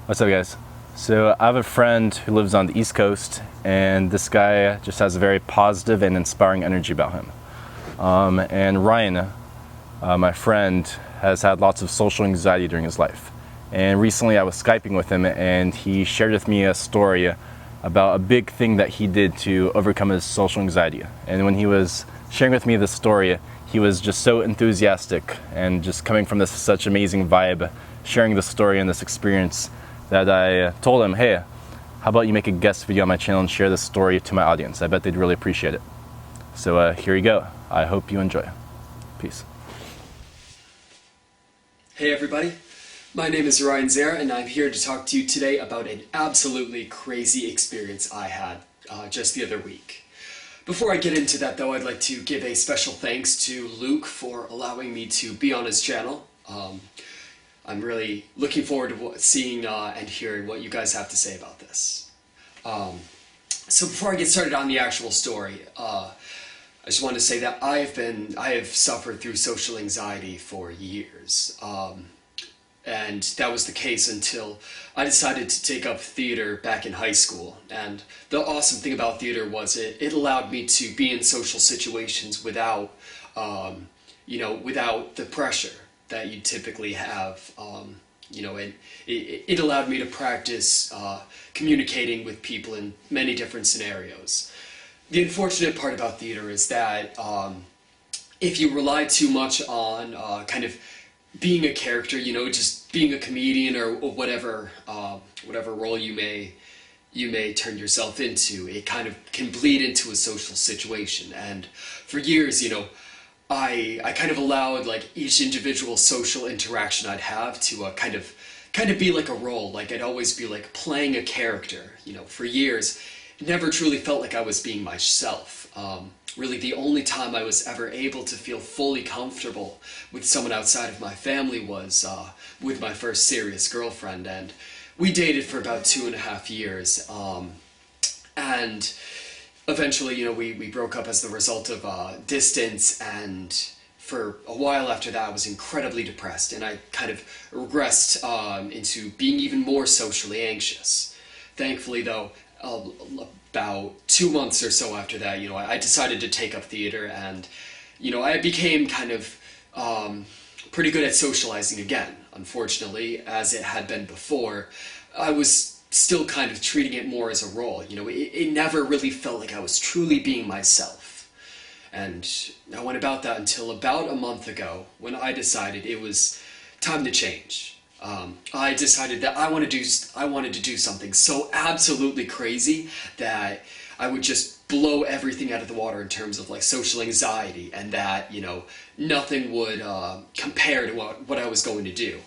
What's up, guys? So I have a friend who lives on the East Coast, and this guy just has a very positive and inspiring energy about him. And Ryan, my friend, has had lots of social anxiety during his life. And recently I was Skyping with him, and he shared with me a story about a big thing that he did to overcome his social anxiety. And when he was sharing with me this story, he was just so enthusiastic and just coming from this such amazing vibe, sharing this story and this experience, that I told him, hey, how about you make a guest video on my channel and share this story to my audience? I bet they'd really appreciate it. So here you go. I hope you enjoy. Peace. Hey everybody, my name is Ryan Zara and I'm here to talk to you today about an absolutely crazy experience I had just the other week. Before I get into that though, I'd like to give a special thanks to Luke for allowing me to be on his channel. I'm really looking forward to seeing and hearing what you guys have to say about this. So before I get started on the actual story, I just want to say that I have suffered through social anxiety for years. And that was the case until I decided to take up theater back in high school. And the awesome thing about theater was it allowed me to be in social situations without, without the pressure that you typically have, and it allowed me to practice communicating with people in many different scenarios. The unfortunate part about theater is that if you rely too much on kind of being a character, just being a comedian or whatever role you may turn yourself into, it kind of can bleed into a social situation. And for years, I kind of allowed like each individual social interaction I'd have to kind of be like a role. Like I'd always be like playing a character. For years, it never truly felt like I was being myself. Really, the only time I was ever able to feel fully comfortable with someone outside of my family was with my first serious girlfriend, and we dated for about 2.5 years. And eventually, we broke up as the result of distance, and for a while after that, I was incredibly depressed, and I kind of regressed into being even more socially anxious. Thankfully, though, about 2 months or so after that, I decided to take up theater, and, I became kind of pretty good at socializing again. Unfortunately, as it had been before, I was still kind of treating it more as a role. It never really felt like I was truly being myself. And I went about that until about a month ago when I decided it was time to change. I decided that I wanted to do something so absolutely crazy that I would just blow everything out of the water in terms of like social anxiety, and that, nothing would compare to what I was going to do.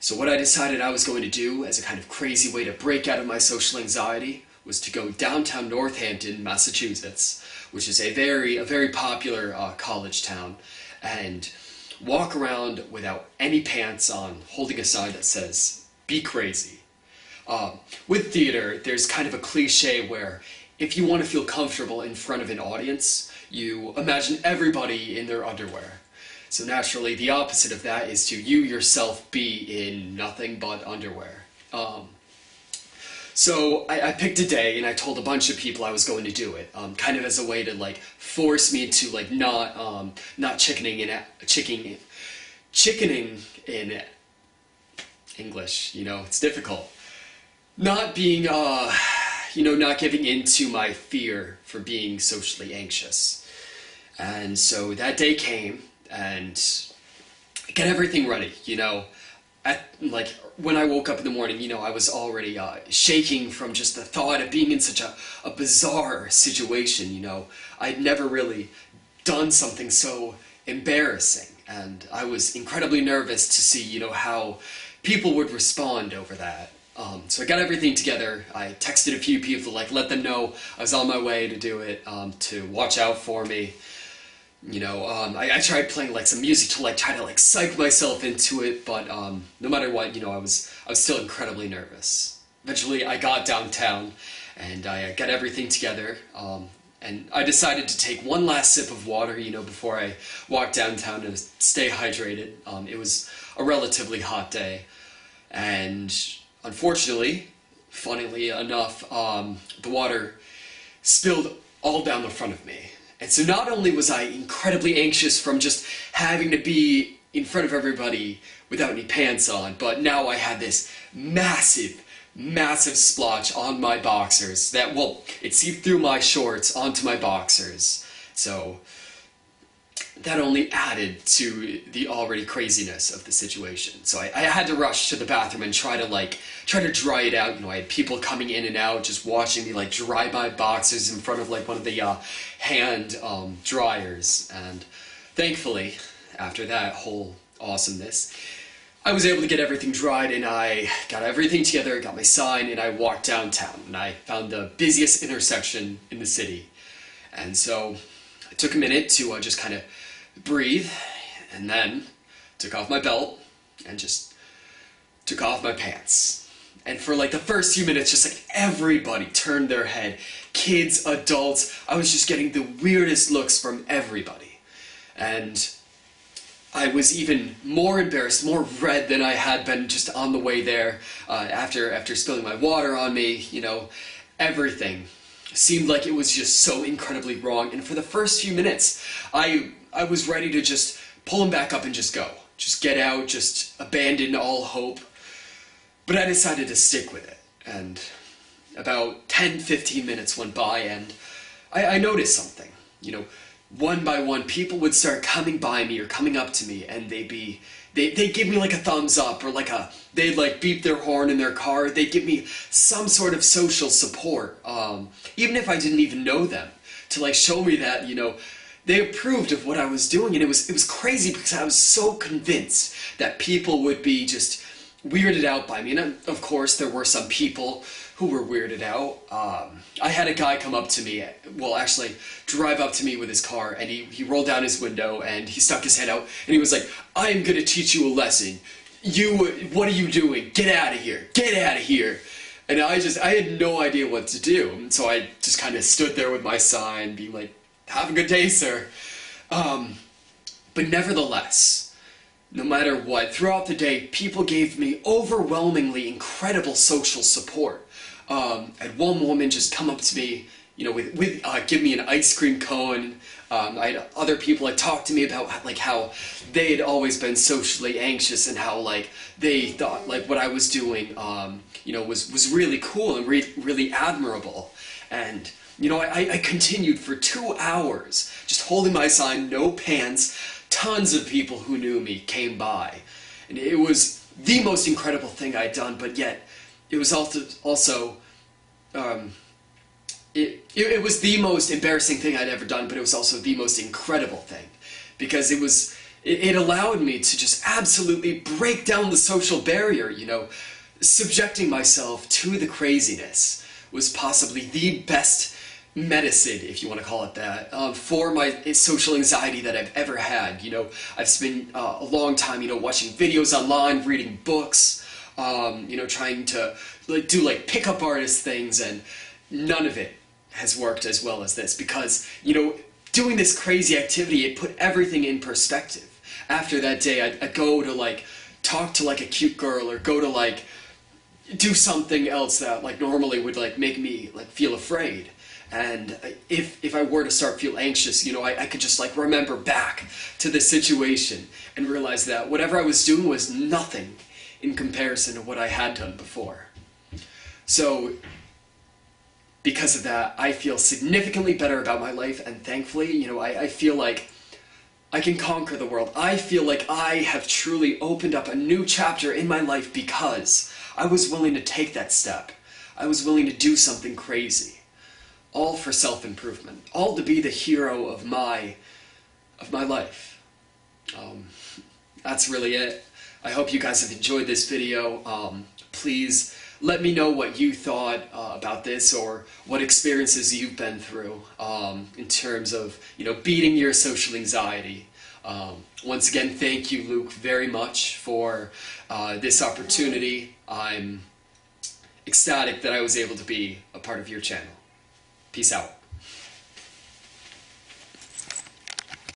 So what I decided I was going to do as a kind of crazy way to break out of my social anxiety was to go downtown Northampton, Massachusetts, which is a very popular college town, and walk around without any pants on, holding a sign that says, "Be crazy." With theater, there's kind of a cliche where if you want to feel comfortable in front of an audience, you imagine everybody in their underwear. So naturally, the opposite of that is to you yourself be in nothing but underwear. So I picked a day and I told a bunch of people I was going to do it, kind of as a way to like force me to like not chickening in English. It's difficult. Not being not giving in to my fear for being socially anxious. And so that day came, and I got everything ready, when I woke up in the morning, I was already shaking from just the thought of being in such a bizarre situation. I'd never really done something so embarrassing, and I was incredibly nervous to see, how people would respond over that. So I got everything together. I texted a few people, let them know I was on my way to do it, to watch out for me. I tried playing some music to try to psych myself into it, but no matter what, I was still incredibly nervous. Eventually, I got downtown, and I got everything together, and I decided to take one last sip of water, before I walked downtown to stay hydrated. It was a relatively hot day, and and unfortunately, funnily enough, the water spilled all down the front of me. And so not only was I incredibly anxious from just having to be in front of everybody without any pants on, but now I had this massive splotch on my boxers that, well, it seeped through my shorts onto my boxers. So that only added to the already craziness of the situation. So I had to rush to the bathroom and try to dry it out. You know, I had people coming in and out just watching me like dry my boxers in front of like one of the hand dryers. And thankfully, after that whole awesomeness, I was able to get everything dried, and I got everything together, got my sign, and I walked downtown, and I found the busiest intersection in the city. And so I took a minute to just kind of breathe, and then took off my belt and just took off my pants. And for like the first few minutes, just like everybody turned their head, kids, adults. I was just getting the weirdest looks from everybody. And I was even more embarrassed, more red than I had been just on the way there, after spilling my water on me. You know, everything seemed like it was just so incredibly wrong. And for the first few minutes, I was ready to just pull him back up and just go. Just get out, just abandon all hope. But I decided to stick with it. And about 10-15 minutes went by, and I noticed something. You know, one by one, people would start coming by me or coming up to me, and they'd give me like a thumbs up, or they'd like beep their horn in their car. They'd give me some sort of social support, even if I didn't even know them, to like show me that, you know, they approved of what I was doing. And it was crazy, because I was so convinced that people would be just weirded out by me. And of course, there were some people who were weirded out. I had a guy come up to me, well, actually drive up to me with his car, and he rolled down his window and he stuck his head out and he was like, "I am gonna teach you a lesson. What are you doing? Get out of here. Get out of here." And I had no idea what to do. And so I just kind of stood there with my sign being like, "Have a good day, sir." But nevertheless, no matter what, throughout the day, people gave me overwhelmingly incredible social support. I had one woman just come up to me, you know, give me an ice cream cone. I had other people that talked to me about like how they had always been socially anxious, and how like they thought like what I was doing, you know, was really cool and really admirable. And you know, I continued for 2 hours just holding my sign, no pants. Tons of people who knew me came by, and it was the most incredible thing I'd done. But yet, it was also it was the most embarrassing thing I'd ever done. But it was also the most incredible thing, because it allowed me to just absolutely break down the social barrier. You know, subjecting myself to the craziness was possibly the best medicine, if you want to call it that, for my social anxiety that I've ever had. You know, I've spent a long time, you know, watching videos online, reading books, you know, trying to like do like pickup artist things, and none of it has worked as well as this, because, you know, doing this crazy activity, it put everything in perspective. After that day, I'd go to like talk to like a cute girl, or go to like do something else that like normally would like make me like feel afraid. And if I were to start feel anxious, you know, I could just like remember back to the situation and realize that whatever I was doing was nothing in comparison to what I had done before. So because of that, I feel significantly better about my life, and thankfully, you know, I feel like I can conquer the world. I feel like I have truly opened up a new chapter in my life, because I was willing to take that step. I was willing to do something crazy. All for self-improvement, all to be the hero of my life. That's really it. I hope you guys have enjoyed this video. Please let me know what you thought about this, or what experiences you've been through in terms of, you know, beating your social anxiety. Once again, thank you, Luke, very much for this opportunity. I'm ecstatic that I was able to be a part of your channel. Peace out.